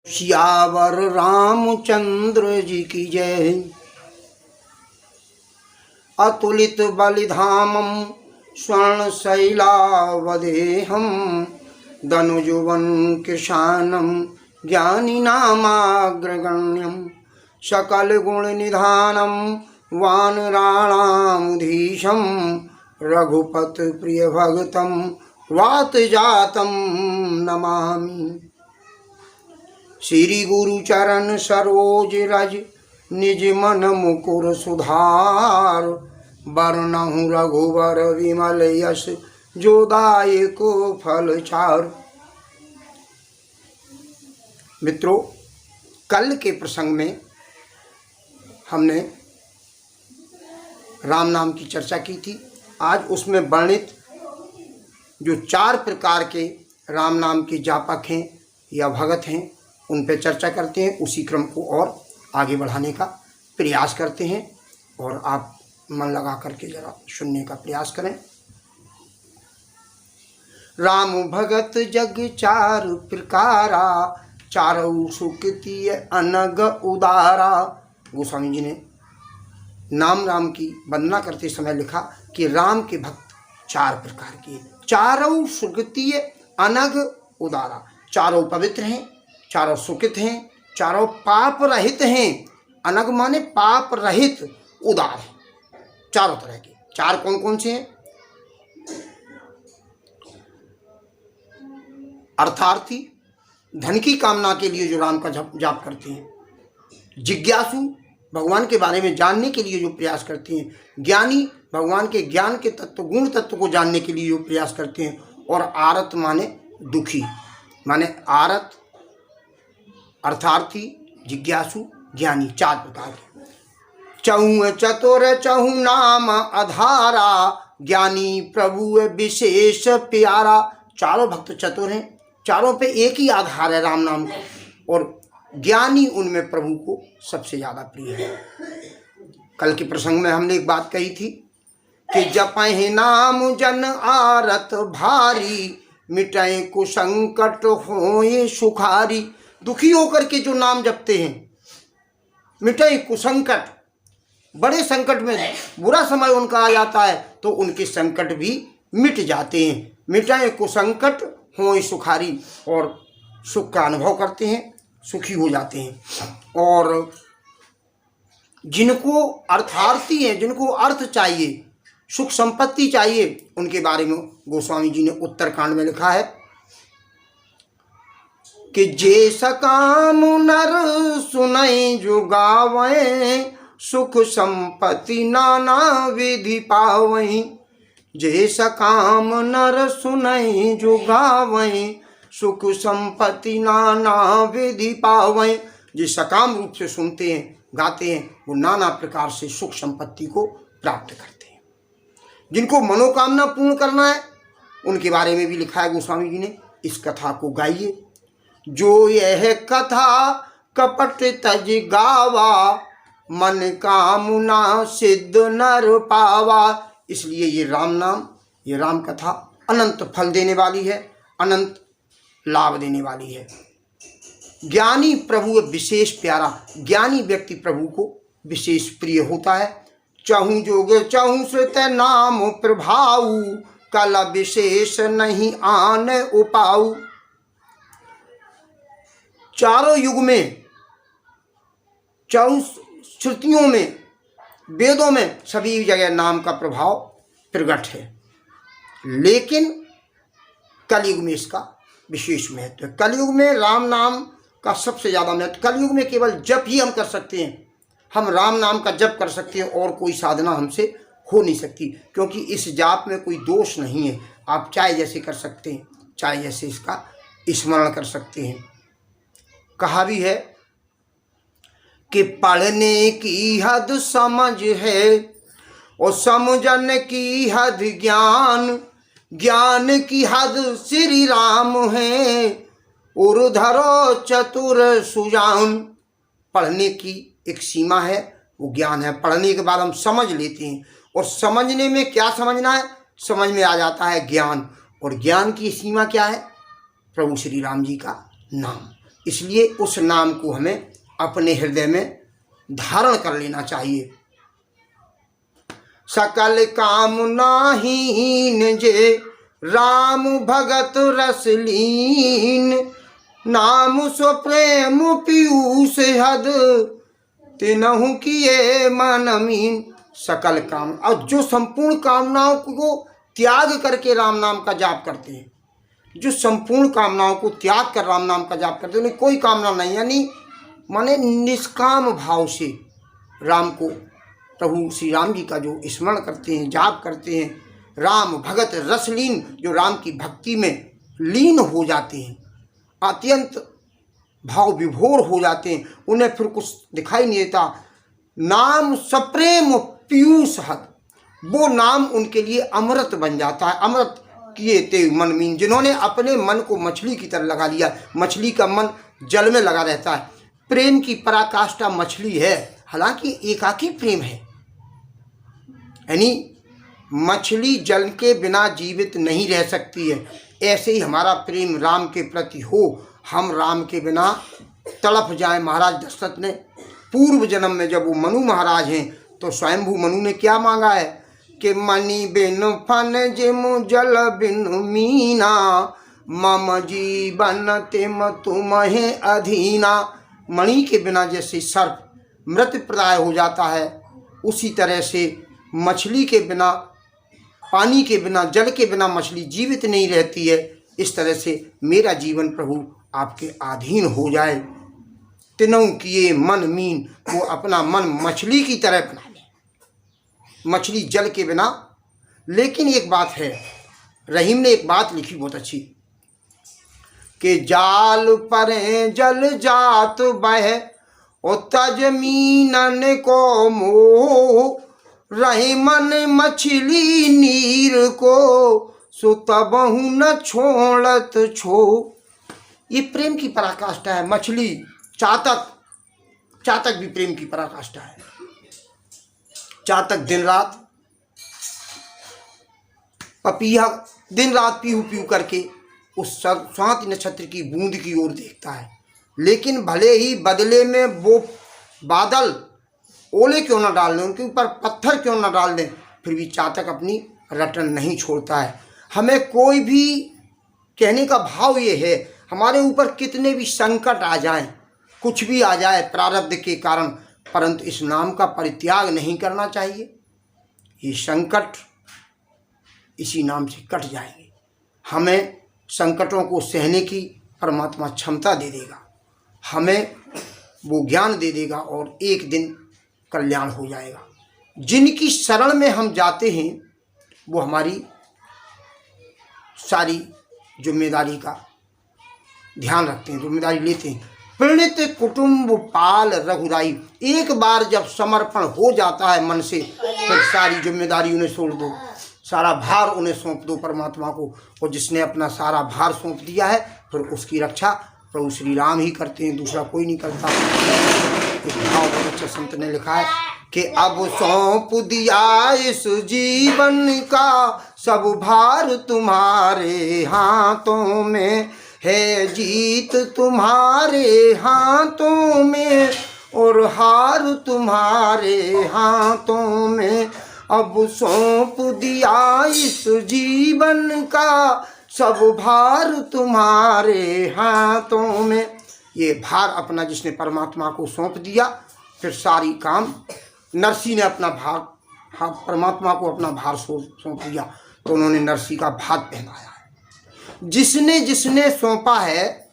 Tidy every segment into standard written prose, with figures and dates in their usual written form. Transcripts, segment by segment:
सियावर रामचंद्र जी की जय। अतुलित बलिधामम स्वर्ण शैलावदेहम धनुजुवन किशानम ज्ञानी नामाग्रगण्यम सकल गुण निधानम वानराणामुधीशम रघुपत प्रिय भगतम वात जातम नमामि। श्री गुरु चरण सरोज रज निज मन मुकुर सुधार बरनहु रघुवर विमल यश जोदायको फल चार। मित्रों, कल के प्रसंग में हमने राम नाम की चर्चा की थी। आज उसमें वर्णित जो 4 प्रकार के राम नाम के जापक हैं या भगत हैं उन पे चर्चा करते हैं। उसी क्रम को और आगे बढ़ाने का प्रयास करते हैं और आप मन लगा करके जरा सुनने का प्रयास करें। राम भगत जग 4 प्रकारा चारऊ सुकृति अनग उदारा। गोस्वामी जी ने राम की वंदना करते समय लिखा कि राम के भक्त 4 प्रकार के, चारों सुकृति अनग उदारा। चारों पवित्र हैं, चारों सुकृत हैं, चारों पाप रहित हैं। अनग माने पाप रहित, उदार है चारों तरह के। 4 कौन कौन से हैं? अर्थार्थी, धन की कामना के लिए जो राम का जाप करते हैं। जिज्ञासु, भगवान के बारे में जानने के लिए जो प्रयास करते हैं। ज्ञानी, भगवान के ज्ञान के तत्व गुण तत्व को जानने के लिए जो प्रयास करते हैं। और आरत माने दुखी, माने आरत, अर्थार्थी, जिज्ञासु, ज्ञानी। 4 प्रकार के। चहु चतुर चहु नाम अधारा ज्ञानी प्रभु विशेष प्यारा। चारों भक्त चतुर हैं, चारों पे एक ही आधार है राम नाम का। और ज्ञानी उनमें प्रभु को सबसे ज़्यादा प्रिय है। कल के प्रसंग में हमने एक बात कही थी कि जपहि नाम जन आरत भारी मिटाए कुसंकट होए सुखारी। दुखी होकर के जो नाम जपते हैं, मिटाए कुसंकट, बड़े संकट में बुरा समय उनका आ जाता है तो उनके संकट भी मिट जाते हैं। मिटाए कुसंकट होए सुखारी, और सुख का अनुभव करते हैं, सुखी हो जाते हैं। और जिनको अर्थार्थी हैं, जिनको अर्थ चाहिए, सुख संपत्ति चाहिए, उनके बारे में गोस्वामी जी ने उत्तरकांड में लिखा है कि जे सकाम नर सुनई जो गावें सुख संपत्ति नाना विधि पावें। जे सकाम नर सुनई जो गावें सुख संपत्ति नाना विधि पावें। जे सकाम रूप से सुनते हैं, गाते हैं, वो नाना प्रकार से सुख संपत्ति को प्राप्त करते हैं। जिनको मनोकामना पूर्ण करना है उनके बारे में भी लिखा है गोस्वामी जी ने। इस कथा को गाइए। जो यह कथा कपट तज गावा मन कामना सिद्ध नर पावा। इसलिए ये राम नाम, ये राम कथा अनंत फल देने वाली है, अनंत लाभ देने वाली है। ज्ञानी प्रभु विशेष प्यारा, ज्ञानी व्यक्ति प्रभु को विशेष प्रिय होता है। चहु जोग चहु श्रुत नाम प्रभाऊ कल विशेष नहीं आन उपाऊ। चारों युग में, चारों श्रुतियों में, वेदों में सभी जगह नाम का प्रभाव प्रकट है। लेकिन कलयुग में इसका विशेष महत्व है। कलयुग में राम नाम का सबसे ज़्यादा महत्व। कलयुग में केवल जप ही हम कर सकते हैं, हम राम नाम का जप कर सकते हैं और कोई साधना हमसे हो नहीं सकती, क्योंकि इस जाप में कोई दोष नहीं है। आप चाहे जैसे कर सकते हैं, चाहे जैसे इसका स्मरण कर सकते हैं। कहा भी है कि पढ़ने की हद समझ है और समझने की हद ज्ञान, ज्ञान की हद श्री राम है उर्धरो चतुर सुजान। पढ़ने की एक सीमा है, वो ज्ञान है। पढ़ने के बाद हम समझ लेते हैं, और समझने में क्या समझना है, समझ में आ जाता है ज्ञान। और ज्ञान की सीमा क्या है? प्रभु श्री राम जी का नाम। इसलिए उस नाम को हमें अपने हृदय में धारण कर लेना चाहिए। सकल कामनाहीन जे राम भगत रसलीन, नाम सो प्रेम पीयूष हद तिनहु किए मन मीन। सकल काम, और जो संपूर्ण कामनाओं को त्याग करके राम नाम का जाप करते हैं, जो संपूर्ण कामनाओं को त्याग कर राम नाम का जाप करते हैं, उन्हें कोई कामना नहीं, यानी माने निष्काम भाव से राम को, प्रभु श्री राम जी का जो स्मरण करते हैं, जाप करते हैं, राम भगत रसलीन, जो राम की भक्ति में लीन हो जाते हैं, अत्यंत भाव विभोर हो जाते हैं, उन्हें फिर कुछ दिखाई नहीं देता। नाम सप्रेम पीयूष हद, वो नाम उनके लिए अमृत बन जाता है। अमृत किए ते मन मीन, जिन्होंने अपने मन को मछली की तरह लगा लिया। मछली का मन जल में लगा रहता है, प्रेम की पराकाष्ठा मछली है, हालांकि एकाकी प्रेम है, यानी मछली जल के बिना जीवित नहीं रह सकती है। ऐसे ही हमारा प्रेम राम के प्रति हो, हम राम के बिना तड़प जाएं। महाराज दशरथ ने पूर्व जन्म में जब वो मनु महाराज हैं तो स्वयंभू मनु ने क्या मांगा है कि मणि बिन फन जिमु जल बिन मीना, मम जीवन तिम तुम्हें अधीना। मणि के बिना जैसे सर्प मृत प्राय हो जाता है, उसी तरह से मछली के बिना, पानी के बिना, जल के बिना मछली जीवित नहीं रहती है। इस तरह से मेरा जीवन प्रभु आपके अधीन हो जाए। तिनों किए मन मीन, वो अपना मन मछली की तरह बना ले, मछली जल के बिना। लेकिन एक बात है, रहीम ने एक बात लिखी बहुत अच्छी, कि जाल परे जल जात बह ओ तज मीनन को मोह, रहीमन मछली नीर को सो तबहु न छोड़त छो। ये प्रेम की पराकाष्ठा है। मछली, चातक, चातक भी प्रेम की पराकाष्ठा है। चातक दिन रात पपीहा दिन रात पीहू पीहू करके उस स्वाति नक्षत्र की बूंद की ओर देखता है, लेकिन भले ही बदले में वो बादल ओले क्यों न डाल दें, उनके ऊपर पत्थर क्यों न डाल दें, फिर भी चातक अपनी रटन नहीं छोड़ता है। हमें कोई भी, कहने का भाव ये है, हमारे ऊपर कितने भी संकट आ जाएं, कुछ भी आ जाए प्रारब्ध के कारण, परंतु इस नाम का परित्याग नहीं करना चाहिए। ये संकट इसी नाम से कट जाएंगे। हमें संकटों को सहने की परमात्मा क्षमता दे देगा, हमें वो ज्ञान दे देगा और एक दिन कल्याण हो जाएगा। जिनकी शरण में हम जाते हैं वो हमारी सारी जिम्मेदारी का ध्यान रखते हैं, जिम्मेदारी लेते हैं। प्रणित कुटुंब पाल रघुराई, एक बार जब समर्पण हो जाता है मन से, फिर सारी जिम्मेदारी उन्हें छोड़ दो, सारा भार उन्हें सौंप दो परमात्मा को। और जिसने अपना सारा भार सौंप दिया है, फिर उसकी रक्षा प्रभु श्री राम ही करते हैं, दूसरा कोई नहीं करता। एक भाव बहुत अच्छा संत ने लिखा है कि अब सौंप दिया इस जीवन का सब भार तुम्हारे हाथों में है, जीत तुम्हारे हाथों में और हार तुम्हारे हाथों में। अब सौंप दिया इस जीवन का सब भार तुम्हारे हाथों में। ये भार अपना जिसने परमात्मा को सौंप दिया, फिर सारी काम, नरसी ने अपना भार, हाँ, परमात्मा को अपना भार सौंप दिया तो उन्होंने नरसी का भाग पहनाया है। जिसने जिसने सौंपा है,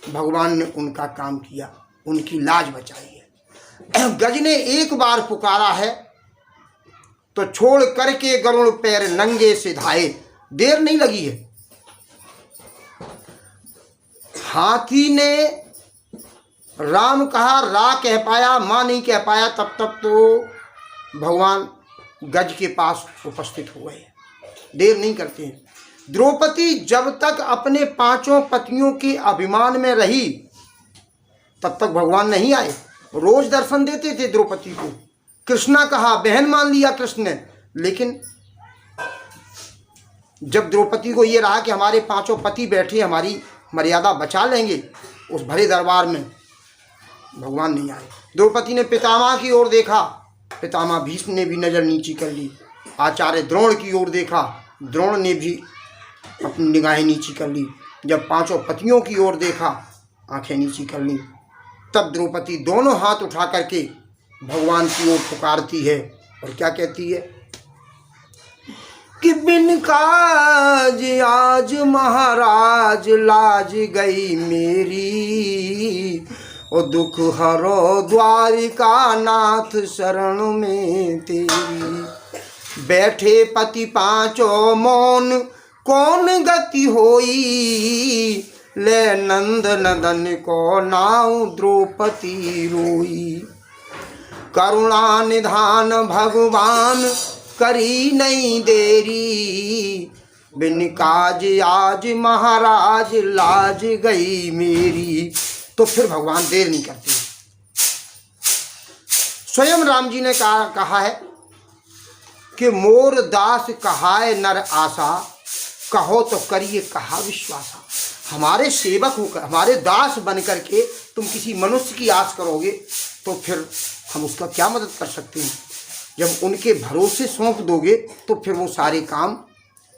भगवान ने उनका काम किया, उनकी लाज बचाई है। गज ने एक बार पुकारा है तो छोड़ करके गरुड़ पैर नंगे से धाए, देर नहीं लगी है। हाथी ने राम कहा, रा कह पाया, माँ नहीं कह पाया, तब तक तो भगवान गज के पास उपस्थित हो गए। देर नहीं करते हैं। द्रौपदी जब तक अपने पांचों पतियों के अभिमान में रही, तब तक भगवान नहीं आए। रोज दर्शन देते थे द्रौपदी को। कृष्णा कहा, बहन मान लिया कृष्ण ने, लेकिन जब द्रौपदी को ये रहा कि हमारे पांचों पति बैठे हमारी मर्यादा बचा लेंगे, उस भरे दरबार में भगवान नहीं आए। द्रौपदी ने पितामह की ओर देखा, पितामह भीष्म ने भी नज़र नीची कर ली। आचार्य द्रोण की ओर देखा, द्रोण ने भी अपनी निगाहें नीची कर ली। जब पांचों पतियों की ओर देखा, आंखें नीची कर ली। तब द्रौपदी दोनों हाथ उठा करके भगवान की ओर पुकारती है और क्या कहती है कि बिन काज आज महाराज लाज गई मेरी, और दुख हरो द्वारिका नाथ शरण में तेरी। बैठे पति पांचों मौन कौन गति होई, ले नंद नदन को नाव द्रौपदी रोई। करुणा निधान भगवान करी नहीं देरी, बिन काज आज महाराज लाज गई मेरी। तो फिर भगवान देर नहीं करते। स्वयं राम जी ने कहा है कि मोर दास कहाए नर आशा, कहो तो करिए कहा विश्वासा। हमारे सेवक होकर, हमारे दास बन करके तुम किसी मनुष्य की आस करोगे तो फिर हम उसका क्या मदद कर सकते हैं। जब उनके भरोसे सौंप दोगे तो फिर वो सारे काम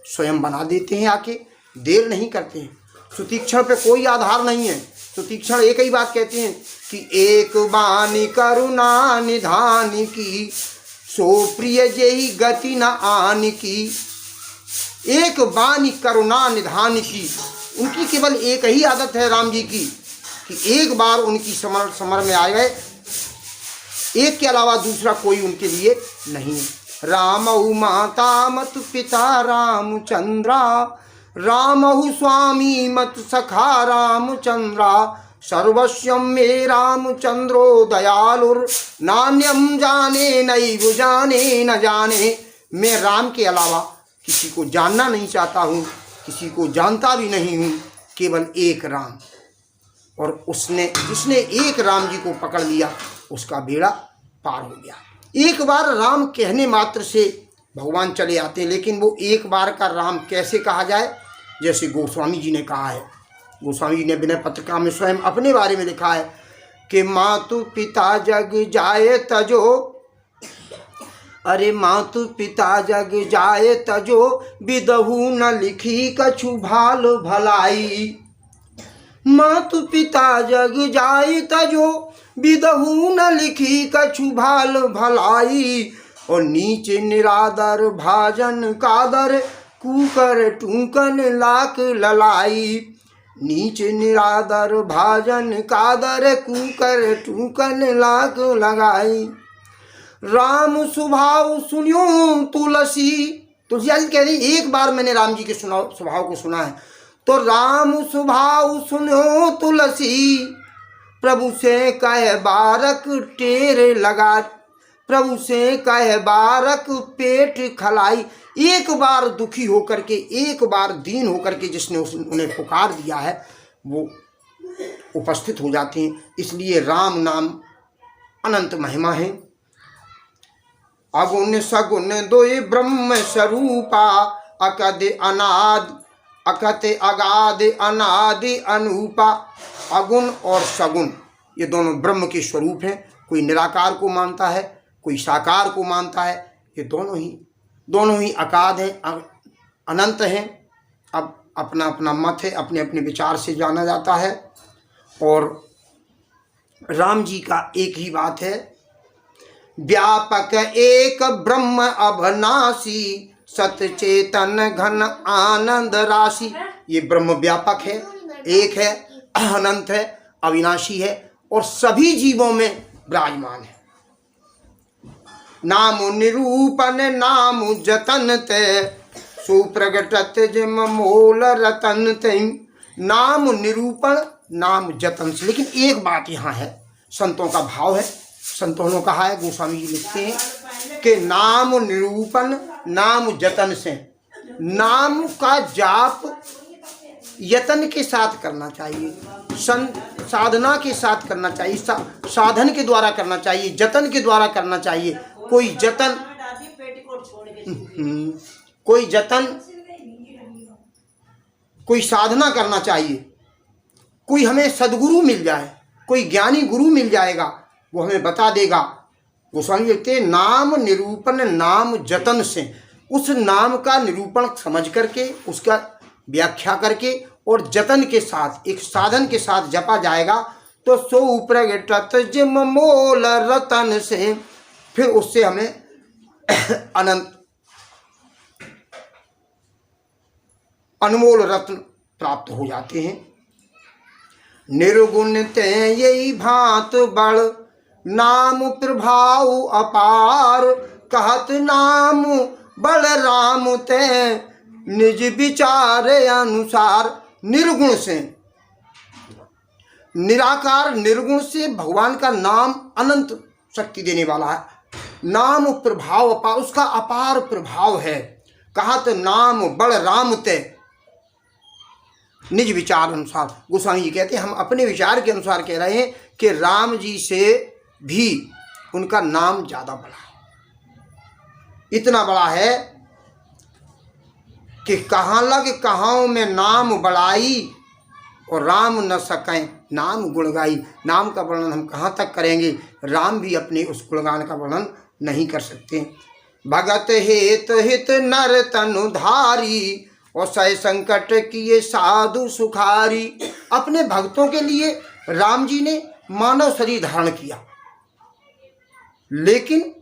स्वयं बना देते हैं, आके देर नहीं करते हैं। सुतीक्षण पे कोई आधार नहीं है। सुतीक्षण एक ही बात कहते हैं कि एक बानी करुणा निधान की, सो प्रिय जेहि गति न आन की। एक बानी करुणा निधान की, उनकी केवल एक ही आदत है राम जी की कि एक बार उनकी समर में आ गए, एक के अलावा दूसरा कोई उनके लिए नहीं। रामहु माता मत पिता रामचंद्रा, रामहु स्वामी मत सखा रामचंद्रा। सर्वस्वं मे रामचंद्रो दयालुर, नान्यम जाने नैव जाने न जाने। मैं राम के अलावा किसी को जानना नहीं चाहता हूँ, किसी को जानता भी नहीं हूँ, केवल एक राम। और उसने जिसने एक राम जी को पकड़ लिया उसका बेड़ा पार हो गया। एक बार राम कहने मात्र से भगवान चले आते हैं, लेकिन वो एक बार का राम कैसे कहा जाए, जैसे गोस्वामी जी ने कहा है। गोस्वामी जी ने विनय पत्रिका में स्वयं अपने बारे में लिखा है कि मातु पिता जग जाए तजो, अरे मातु पिता जग जाए तजो, बिदहु न लिखी कछु भाल भलाई। मातु पिता जग जाए तजो, बिदहु न लिखी कछु भाल भलाई। और नीचे निरादर भाजन कादर, कूकर टूकन लाक ललाई। नीचे निरादर भाजन कादर, कूकर टूकन लाक लगाई। राम स्वभाव सुनियो तुलसी। तुलसी कह रही एक बार मैंने राम जी के स्वभाव को सुना है, तो राम स्वभाव सुनियो तुलसी। प्रभु से कह बारक टेर लगा, प्रभु से कह बारक पेट खलाई। एक बार दुखी होकर के, एक बार दीन होकर के जिसने उन्हें पुकार दिया है वो उपस्थित हो जाते हैं। इसलिए राम नाम अनंत महिमा है। अगुण सगुण दोय ब्रह्म स्वरूपा, अकद अनाद अकत अगाध अनादि अनूपा। अगुण और सगुण ये दोनों ब्रह्म के स्वरूप हैं। कोई निराकार को मानता है, कोई साकार को मानता है। ये दोनों ही अकाद हैं, अनंत हैं। अब अपना अपना मत है, अपने अपने विचार से जाना जाता है। और राम जी का एक ही बात है, व्यापक एक ब्रह्म अभनासी, सतचेतन घन आनंद राशि। ये ब्रह्म व्यापक है, एक है, अनंत है, अविनाशी है और सभी जीवों में विराजमान है। नाम निरूपण नाम जतन ते, सुप्रगटत जिम मोल रतन ते। नाम निरूपण नाम जतन से। लेकिन एक बात यहाँ है, संतों का भाव है। संतों ने कहा है, गोस्वामी जी लिखते हैं कि नाम निरूपण नाम जतन से। नाम का जाप यतन के साथ करना चाहिए, साधना के साथ करना चाहिए, साधन के द्वारा करना चाहिए, जतन के द्वारा करना चाहिए। कोई जतन कोई साधना करना चाहिए। कोई हमें सदगुरु मिल जाए, कोई ज्ञानी गुरु मिल जाएगा, वो हमें बता देगा। गोस्वामी लिखते हैं नाम निरूपण नाम जतन से, उस नाम का निरूपण समझ करके, उसका व्याख्या करके और जतन के साथ, एक साधन के साथ जपा जाएगा तो सो प्रगटत जिम मोल रतन से, फिर उससे हमें अनंत अनमोल रत्न प्राप्त हो जाते हैं। निर्गुण ते यही भांत बड़, नाम प्रभाव अपार, कहत नाम बल राम ते निज विचार अनुसार। निर्गुण से, निराकार निर्गुण से भगवान का नाम अनंत शक्ति देने वाला है। नाम प्रभाव अपार, उसका अपार प्रभाव है। कहत नाम बल राम ते निज विचार अनुसार। गोस्वामी जी कहते हैं हम अपने विचार के अनुसार कह रहे हैं कि राम जी से भी उनका नाम ज़्यादा बड़ा है। इतना बड़ा है कि कहाँ लग कहाँ में नाम बढ़ाई और राम न सकें नाम गुण गाई। नाम का वर्णन हम कहाँ तक करेंगे, राम भी अपने उस गुणगान का वर्णन नहीं कर सकते। भगत हेत हित नर तनुधारी, और सह संकट किए साधु सुखारी। अपने भक्तों के लिए राम जी ने मानव शरीर धारण किया, लेकिन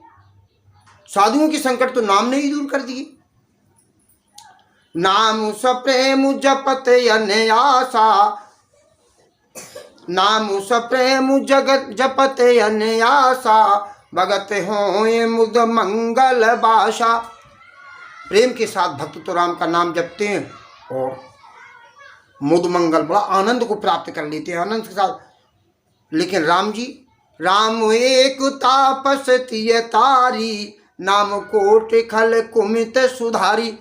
साधुओं के संकट तो नाम ने ही दूर कर दिए। नाम सप्रेम जपत अनयासा, नाम सप्रेम जगत जपत अनयासा, भगत होए मुद मंगल बाशा। प्रेम के साथ भक्त तो राम का नाम जपते हैं और मुद मंगल, बड़ा आनंद को प्राप्त कर लेते हैं आनंद के साथ। लेकिन राम जी, राम एक तापस तिय तारी, नाम कोट खल कुमित सुधारी।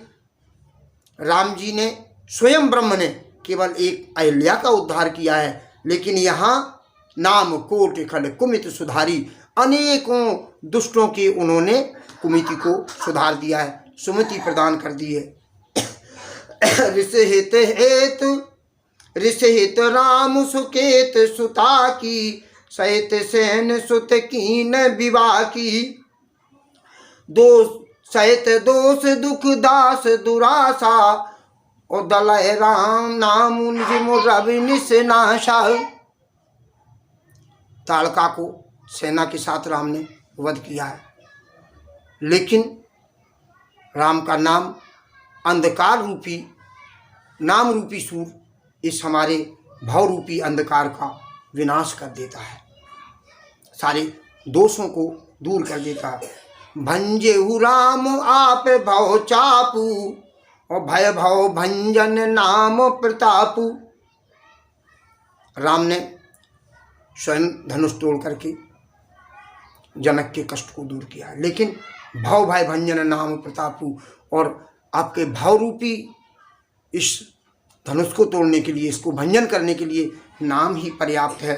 राम जी ने स्वयं ब्रह्म ने केवल एक अहिल्या का उद्धार किया है, लेकिन यहाँ नाम कोट खल कुमित सुधारी, अनेकों दुष्टों के उन्होंने कुमिति को सुधार दिया है, सुमति प्रदान कर दी है। ऋष हित राम सुकेत सुता की, सहित सेन सुत कीन विवाह की। दोष सहित दोष दुख दास दुरासा, और दलय राम नाम रवि निशनाशा। ताड़का को सेना के साथ राम ने वध किया है, लेकिन राम का नाम अंधकार रूपी नाम रूपी सूर इस हमारे भव रूपी अंधकार का विनाश कर देता है, सारे दोषों को दूर कर देता है। भंजेहु राम आप भव चापू, और भय भव भंजन नाम प्रतापू। राम ने स्वयं धनुष तोड़ करके जनक के कष्ट को दूर किया, लेकिन भव भय भंजन नाम प्रतापू, और आपके भाव रूपी इस धनुष को तोड़ने के लिए, इसको भंजन करने के लिए नाम ही पर्याप्त है।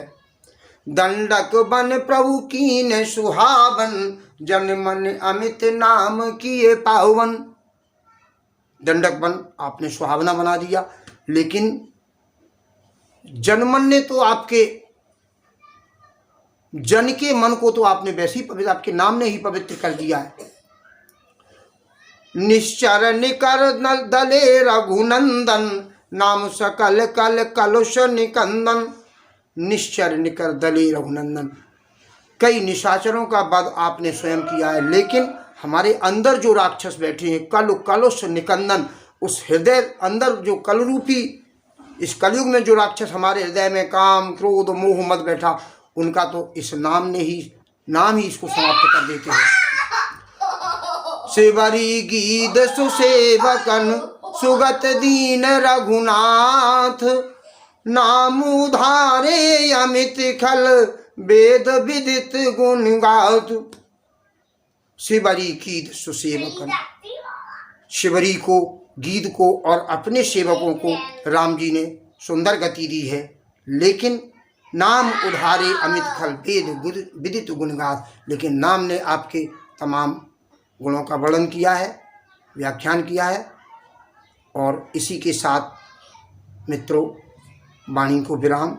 दंडक बन प्रभु कीन सुहावन, जन मन अमित नाम किए पावन। दंडक बन आपने सुहावना बना दिया, लेकिन जनमन ने तो आपके जन के मन को तो आपने वैसे ही पवित्र, आपके नाम ने ही पवित्र कर दिया है। निश्चर निकर दले रघुनंदन, नाम सकल कल कलुष निकंदन। निश्चर निकर दले रघुनंदन, कई निशाचरों का वध आपने स्वयं किया है, लेकिन हमारे अंदर जो राक्षस बैठे हैं कलु कलुष निकंदन, उस हृदय अंदर जो कल रूपी इस कलयुग में जो राक्षस हमारे हृदय में काम क्रोध मोह मद बैठा, उनका तो इस नाम ही इसको समाप्त कर देते हैं। शिवरी गीत सुसेवकन, सुगत दीन रघुनाथ, नाम उधारे अमित खल, वेद विदित गुण गात। शिवरी गीत सुसेवकन, शिवरी को, गीत को और अपने सेवकों को राम जी ने सुंदर गति दी है, लेकिन नाम उधारे अमित खल, वेद विदित गुण गात। लेकिन नाम ने आपके तमाम गुणों का वर्णन किया है, व्याख्यान किया है। और इसी के साथ मित्रों, वाणी को विराम।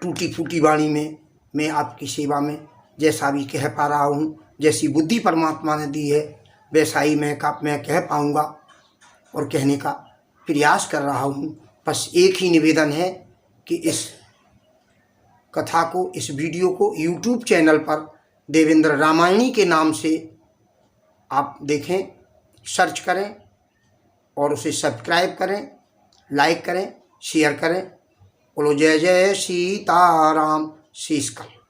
टूटी फूटी वाणी में मैं आपकी सेवा में जैसा भी कह पा रहा हूँ, जैसी बुद्धि परमात्मा ने दी है वैसा ही मैं कह पाऊँगा और कहने का प्रयास कर रहा हूँ। बस एक ही निवेदन है कि इस कथा को, इस वीडियो को YouTube चैनल पर देवेंद्र रामायणी के नाम से आप देखें, सर्च करें और उसे सब्सक्राइब करें, लाइक करें, शेयर करें। बोलो जय जय सीताराम। शीश कल।